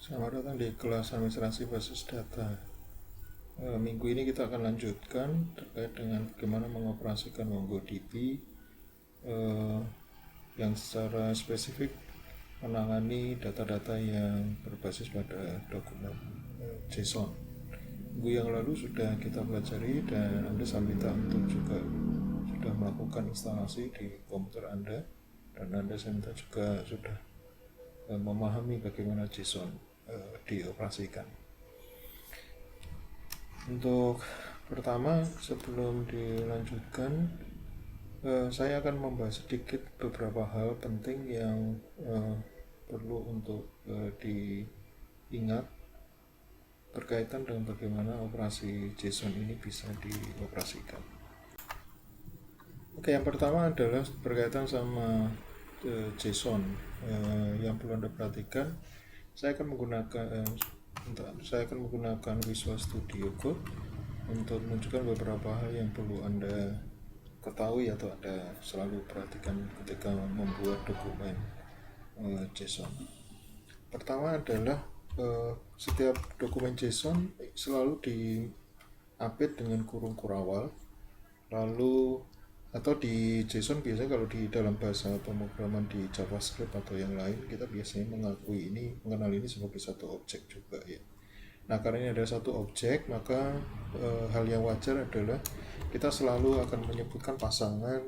Selamat datang di kelas administrasi basis data. Minggu ini kita akan lanjutkan terkait dengan bagaimana mengoperasikan MongoDB yang secara spesifik menangani data-data yang berbasis pada dokumen JSON. Minggu yang lalu sudah kita pelajari dan Anda saya minta untuk juga sudah melakukan instalasi di komputer Anda, dan Anda saya minta juga sudah memahami bagaimana JSON dioperasikan. Untuk pertama, sebelum dilanjutkan, saya akan membahas sedikit beberapa hal penting yang perlu untuk diingat berkaitan dengan bagaimana operasi JSON ini bisa dioperasikan. Oke, yang pertama adalah berkaitan sama JSON. Yang perlu Anda perhatikan, saya akan menggunakan Visual Studio Code untuk menunjukkan beberapa hal yang perlu Anda ketahui atau Anda selalu perhatikan ketika membuat dokumen JSON. Pertama adalah setiap dokumen JSON selalu di-update dengan kurung kurawal, lalu atau di JSON biasanya kalau di dalam bahasa pemrograman di JavaScript atau yang lain kita biasanya mengenal ini sebagai satu objek juga ya. Nah, karena ini ada satu objek, maka hal yang wajar adalah kita selalu akan menyebutkan pasangan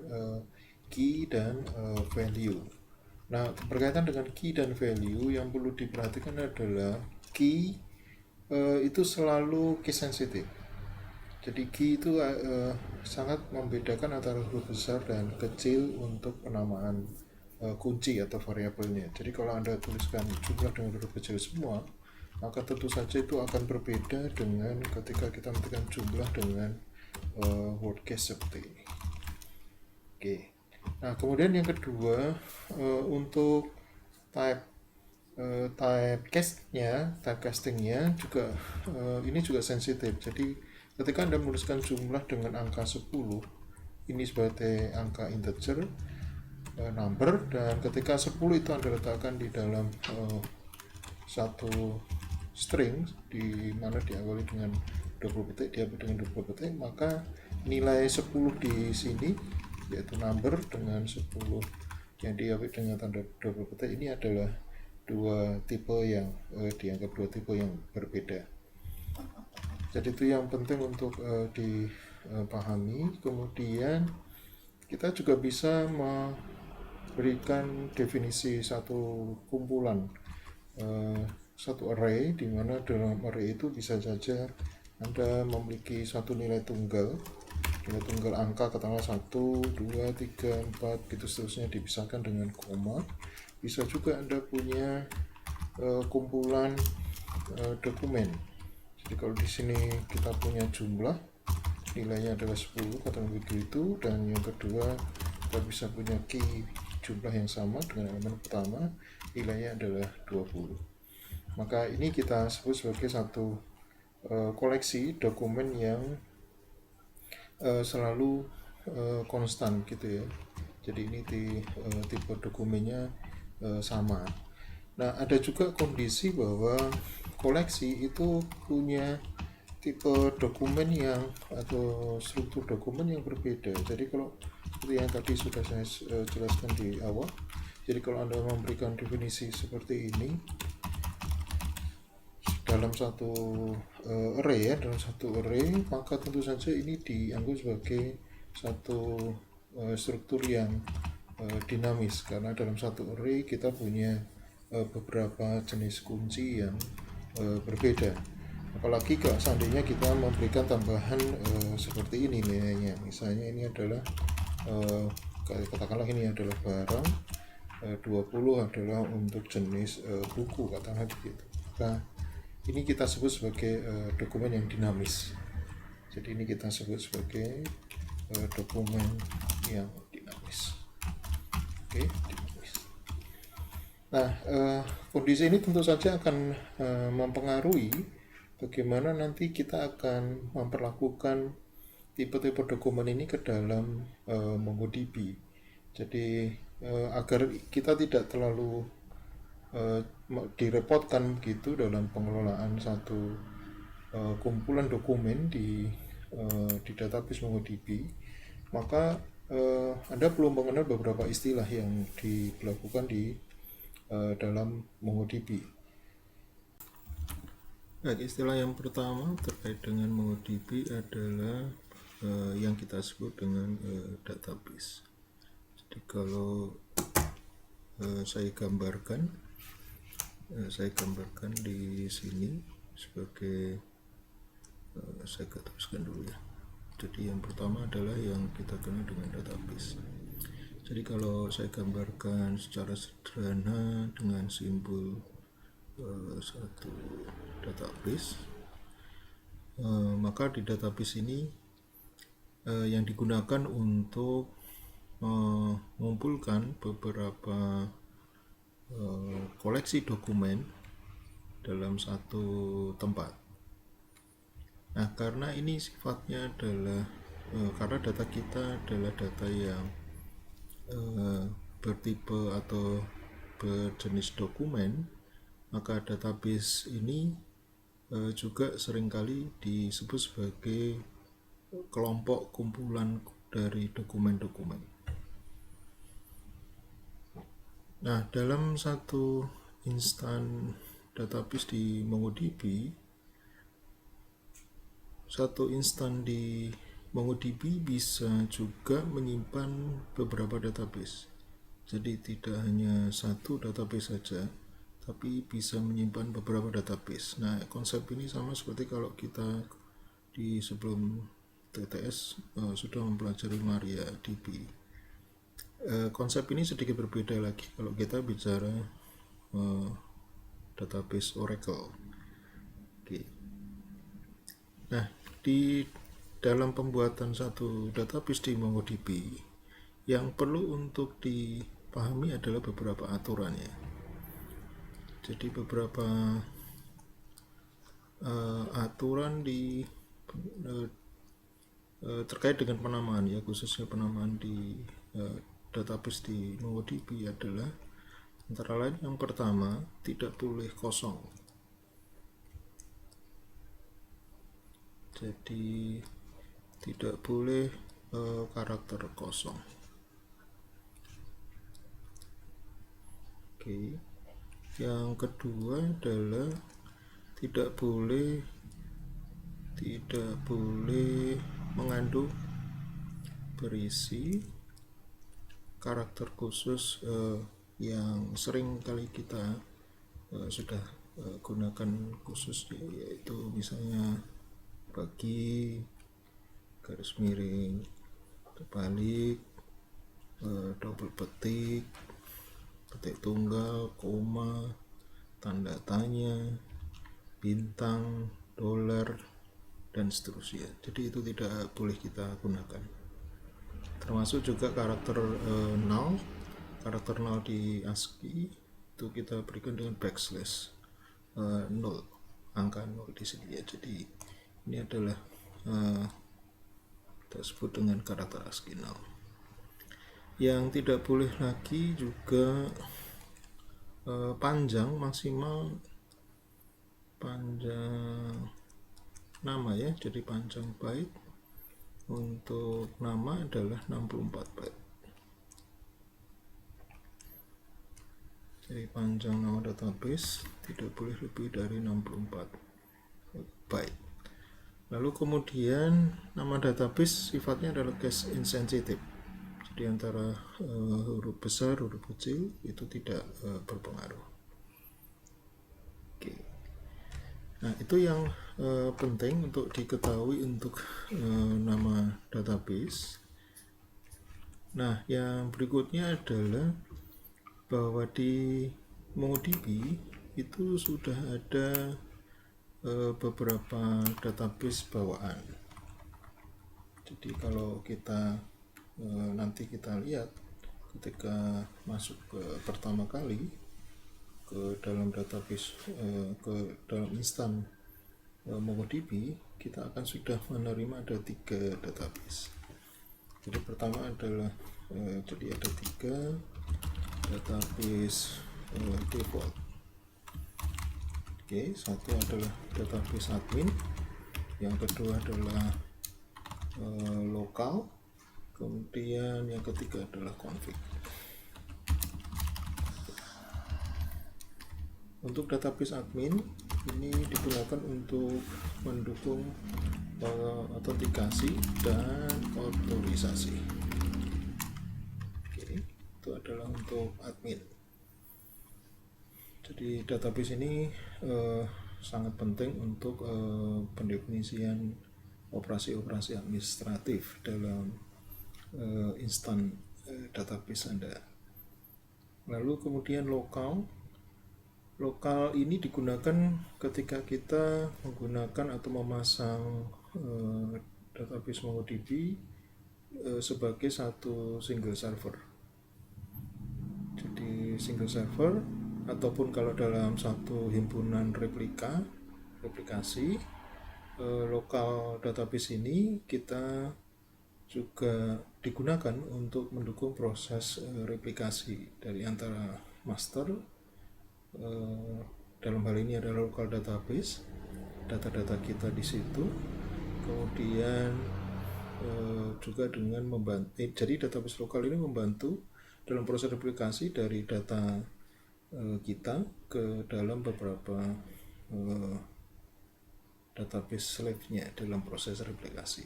key dan value. Nah, berkaitan dengan key dan value yang perlu diperhatikan adalah key itu selalu case sensitive. Jadi key itu sangat membedakan antara huruf besar dan kecil untuk penamaan kunci atau variabelnya. Jadi kalau Anda tuliskan jumlah dengan huruf kecil semua, maka tentu saja itu akan berbeda dengan ketika kita menentukan jumlah dengan word case seperti ini. Oke. Nah, kemudian yang kedua, untuk typecastingnya juga ini juga sensitif. Jadi ketika Anda menuliskan jumlah dengan angka 10, ini sebagai angka integer number, dan ketika 10 itu Anda letakkan di dalam satu string di mana diawali dengan double petik, diawali dengan double petik, maka nilai 10 di sini yaitu number dengan 10 yang diawali dengan tanda double petik ini adalah dua tipe yang dianggap dua tipe yang berbeda. Jadi itu yang penting untuk dipahami. Kemudian kita juga bisa memberikan definisi satu kumpulan, satu array, di mana dalam array itu bisa saja Anda memiliki satu nilai tunggal angka, katakanlah 1, 2, 3, 4, gitu seterusnya, dipisahkan dengan koma. Bisa juga Anda punya kumpulan dokumen. Jadi kalau di sini kita punya jumlah nilainya adalah 10 katakan begitu, dan yang kedua kita bisa punya key jumlah yang sama dengan elemen pertama, nilainya adalah 20. Maka ini kita sebut sebagai satu koleksi dokumen yang selalu konstan gitu ya. Jadi ini tipe dokumennya sama. Nah, ada juga kondisi bahwa koleksi itu punya tipe dokumen yang atau struktur dokumen yang berbeda. Jadi kalau seperti yang tadi sudah saya jelaskan di awal, jadi kalau Anda memberikan definisi seperti ini dalam satu array ya, maka tentu saja ini dianggap sebagai satu struktur yang dinamis, karena dalam satu array kita punya beberapa jenis kunci yang berbeda. Apalagi kalau seandainya kita memberikan tambahan seperti ini nilainya, misalnya ini adalah katakanlah ini adalah barang, 20 adalah untuk jenis buku, katakanlah begitu. Nah, ini kita sebut sebagai dokumen yang dinamis. Jadi ini kita sebut sebagai dokumen yang dinamis. Oke, dinamis. Nah, kondisi ini tentu saja akan mempengaruhi bagaimana nanti kita akan memperlakukan tipe-tipe dokumen ini ke dalam MongoDB. Jadi agar kita tidak terlalu direpotkan gitu dalam pengelolaan satu kumpulan dokumen di database MongoDB, maka Anda perlu mengenal beberapa istilah yang dilakukan di dalam MongoDB. Nah, istilah yang pertama terkait dengan MongoDB adalah yang kita sebut dengan database. Jadi kalau saya gambarkan di sini sebagai saya tuliskan dulu ya. Jadi yang pertama adalah yang kita kenal dengan database. Jadi kalau saya gambarkan secara sederhana dengan simbol satu database, maka di database ini yang digunakan untuk mengumpulkan beberapa koleksi dokumen dalam satu tempat. Nah, karena ini sifatnya adalah karena data kita adalah data yang bertipe atau berjenis dokumen, maka database ini juga seringkali disebut sebagai kelompok kumpulan dari dokumen-dokumen. Nah, dalam satu instan database di MongoDB, satu instan di MongoDB bisa juga menyimpan beberapa database. Jadi tidak hanya satu database saja, tapi bisa menyimpan beberapa database. Nah, konsep ini sama seperti kalau kita di sebelum TTS sudah mempelajari MariaDB. Konsep ini sedikit berbeda lagi kalau kita bicara database Oracle. Oke. Nah, di dalam pembuatan satu database di MongoDB, yang perlu untuk dipahami adalah beberapa aturannya. Jadi beberapa aturan terkait dengan penamaan ya, khususnya penamaan di database di MongoDB adalah antara lain yang pertama, tidak boleh kosong. Jadi tidak boleh karakter kosong. Oke. Yang kedua adalah tidak boleh mengandung berisi karakter khusus yang sering kali kita sudah gunakan khusus, yaitu misalnya bagi, garis miring, terbalik, double petik, petik tunggal, koma, tanda tanya, bintang, dolar, dan seterusnya. Jadi itu tidak boleh kita gunakan. Termasuk juga karakter null. Karakter null di ASCII itu kita berikan dengan backslash null, angka 0 di sini ya. Jadi ini adalah kita sebut dengan karakter ASCII null. Yang tidak boleh lagi juga panjang, maksimal panjang nama ya. Jadi panjang byte untuk nama adalah 64 byte. Jadi panjang nama database tidak boleh lebih dari 64 byte. Lalu kemudian nama database sifatnya adalah case insensitive. Jadi antara huruf besar, huruf kecil itu tidak berpengaruh. Oke. Nah, itu yang penting untuk diketahui untuk nama database. Nah, yang berikutnya adalah bahwa di MongoDB itu sudah ada beberapa database bawaan. Jadi kalau kita nanti kita lihat ketika masuk ke pertama kali ke dalam database, ke dalam instan MongoDB, kita akan sudah menerima ada 3 database. Jadi pertama adalah jadi ada 3 database default. Oke, satu adalah database admin, yang kedua adalah lokal, kemudian yang ketiga adalah config. Untuk database admin ini digunakan untuk mendukung autentikasi dan otorisasi. Oke, itu adalah untuk admin. Jadi database ini sangat penting untuk pendefinisian operasi-operasi administratif dalam instan database Anda. Lalu kemudian lokal ini digunakan ketika kita menggunakan atau memasang database MongoDB sebagai satu single server. Jadi single server, ataupun kalau dalam satu himpunan replikasi lokal database ini kita juga digunakan untuk mendukung proses replikasi dari antara master, dalam hal ini adalah local database, data-data kita di situ, kemudian juga dengan membantu, jadi database lokal ini membantu dalam proses replikasi dari data kita ke dalam beberapa database slave-nya dalam proses replikasi.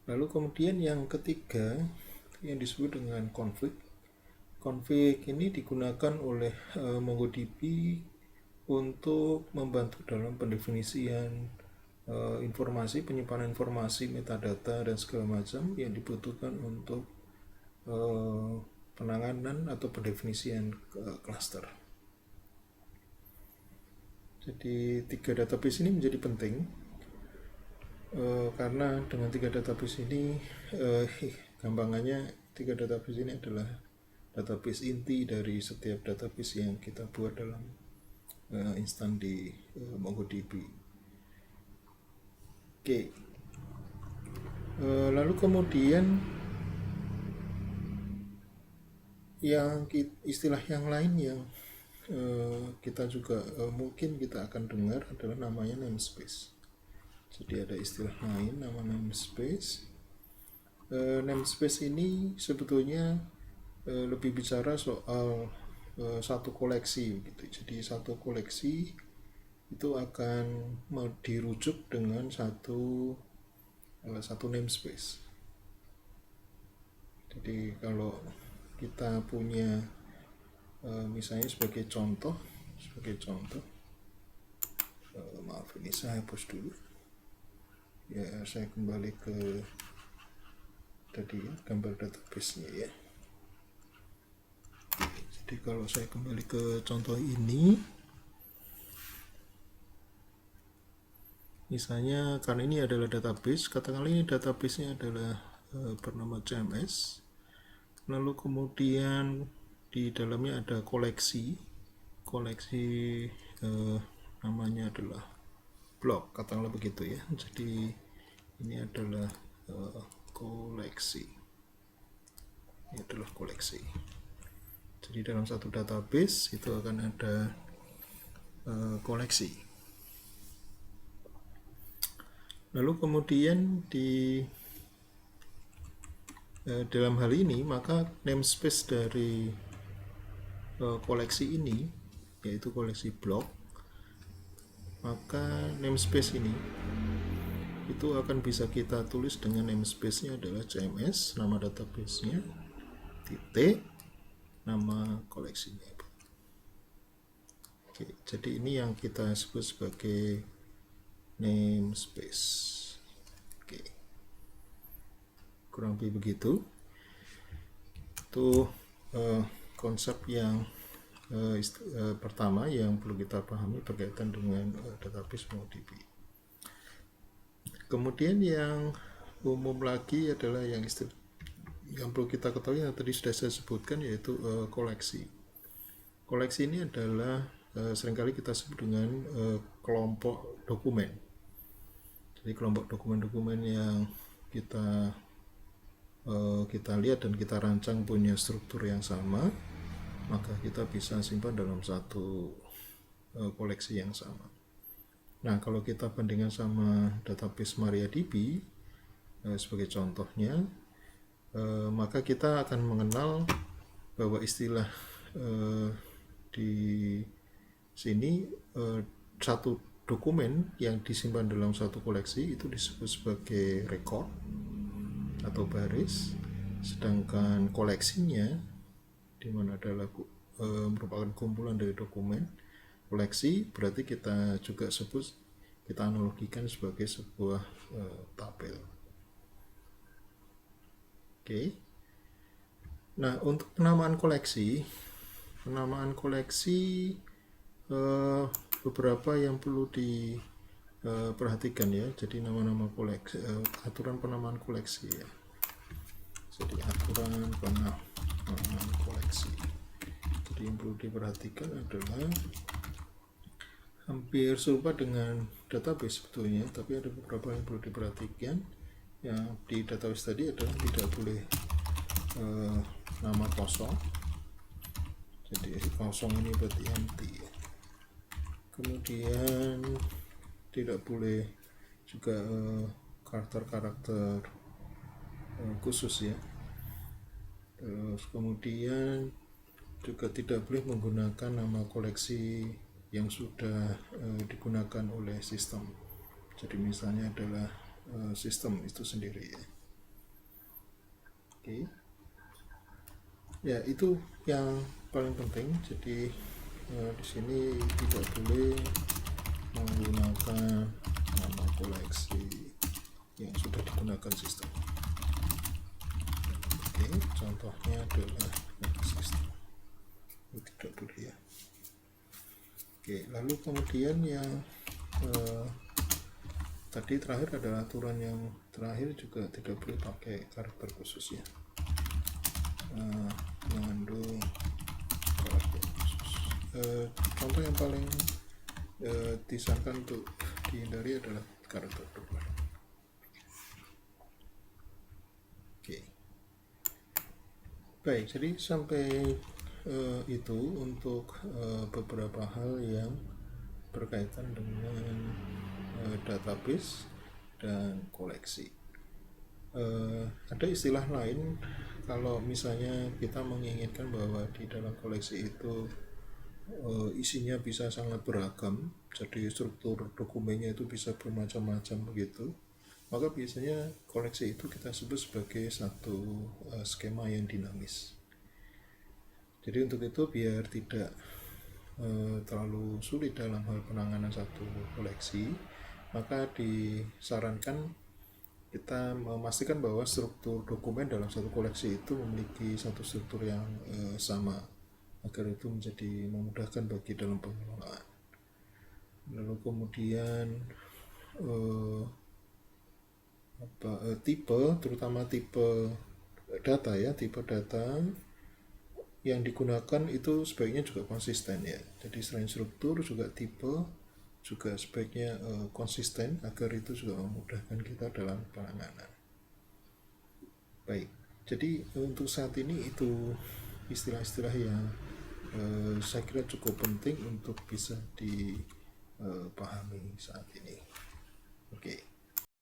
Lalu kemudian yang ketiga yang disebut dengan config. Config ini digunakan oleh MongoDB untuk membantu dalam pendefinisian informasi, penyimpanan informasi, metadata dan segala macam yang dibutuhkan untuk penanganan atau pendefinisian cluster. Jadi 3 database ini menjadi penting karena dengan 3 database ini gampangannya 3 database ini adalah database inti dari setiap database yang kita buat dalam instan di MongoDB. Oke. Lalu kemudian yang istilah yang lain yang kita juga mungkin kita akan dengar adalah namanya namespace. Jadi ada istilah lain nama namespace. Namespace ini sebetulnya lebih bicara soal satu koleksi gitu. Jadi satu koleksi itu akan dirujuk dengan satu namespace. Jadi kalau kita punya misalnya sebagai contoh maaf ini saya hapus dulu ya, saya kembali ke tadi ya, gambar database-nya ya. Jadi kalau saya kembali ke contoh ini, misalnya karena ini adalah database, katakanlah ini database-nya adalah bernama CMS, lalu kemudian di dalamnya ada koleksi namanya adalah blog, katakanlah begitu ya. Jadi ini adalah koleksi. Jadi dalam satu database itu akan ada koleksi. Lalu kemudian di dalam hal ini maka namespace dari koleksi ini yaitu koleksi blog, maka namespace ini itu akan bisa kita tulis dengan namespace-nya adalah CMS, nama database-nya, titik, nama koleksinya. Oke, jadi ini yang kita sebut sebagai namespace. Oke, kurang lebih begitu. Itu konsep yang pertama yang perlu kita pahami berkaitan dengan database MongoDB. Kemudian yang umum lagi adalah yang perlu kita ketahui yang tadi sudah saya sebutkan, yaitu koleksi. Koleksi ini adalah seringkali kita sebut dengan kelompok dokumen. Jadi kelompok dokumen-dokumen yang kita lihat dan kita rancang punya struktur yang sama, maka kita bisa simpan dalam satu koleksi yang sama. Nah, kalau kita bandingkan sama database MariaDB sebagai contohnya, maka kita akan mengenal bahwa istilah di sini satu dokumen yang disimpan dalam satu koleksi itu disebut sebagai record atau baris, sedangkan koleksinya di mana adalah merupakan kumpulan dari dokumen. Koleksi berarti kita juga kita analogikan sebagai sebuah tabel. Oke. Nah, untuk penamaan koleksi beberapa yang perlu diperhatikan ya. Jadi nama-nama koleksi, aturan penamaan koleksi ya. Jadi aturan penamaan koleksi. Jadi yang perlu diperhatikan adalah hampir serupa dengan database sebetulnya, tapi ada beberapa yang perlu diperhatikan. Yang di database tadi adalah tidak boleh nama kosong. Jadi kosong ini berarti empty. Kemudian tidak boleh juga karakter-karakter khusus ya. Terus kemudian juga tidak boleh menggunakan nama koleksi yang sudah digunakan oleh sistem. Jadi misalnya adalah sistem itu sendiri ya. Oke. Ya, itu yang paling penting. Jadi di sini tidak boleh menggunakan nama koleksi yang sudah digunakan sistem. Oke, contohnya adalah sistem. Tidak boleh ya. Oke, lalu kemudian yang tadi terakhir adalah aturan yang terakhir juga tidak boleh pakai karakter khusus ya. Mengandung karakter khusus. Contoh yang paling disarankan untuk dihindari adalah karakter double. Oke. Baik, jadi sampai itu untuk beberapa hal yang berkaitan dengan database dan koleksi. Ada istilah lain kalau misalnya kita menginginkan bahwa di dalam koleksi itu isinya bisa sangat beragam, jadi struktur dokumennya itu bisa bermacam-macam begitu, maka biasanya koleksi itu kita sebut sebagai satu skema yang dinamis. Jadi untuk itu biar tidak terlalu sulit dalam hal penanganan satu koleksi, maka disarankan kita memastikan bahwa struktur dokumen dalam satu koleksi itu memiliki satu struktur yang sama agar itu menjadi memudahkan bagi dalam pengelolaan. Lalu kemudian tipe, terutama tipe data ya, tipe data yang digunakan itu sebaiknya juga konsisten ya. Jadi selain struktur juga tipe juga sebaiknya konsisten agar itu juga memudahkan kita dalam penanganan. Baik, jadi untuk saat ini itu istilah-istilah yang saya kira cukup penting untuk bisa dipahami saat ini. Oke.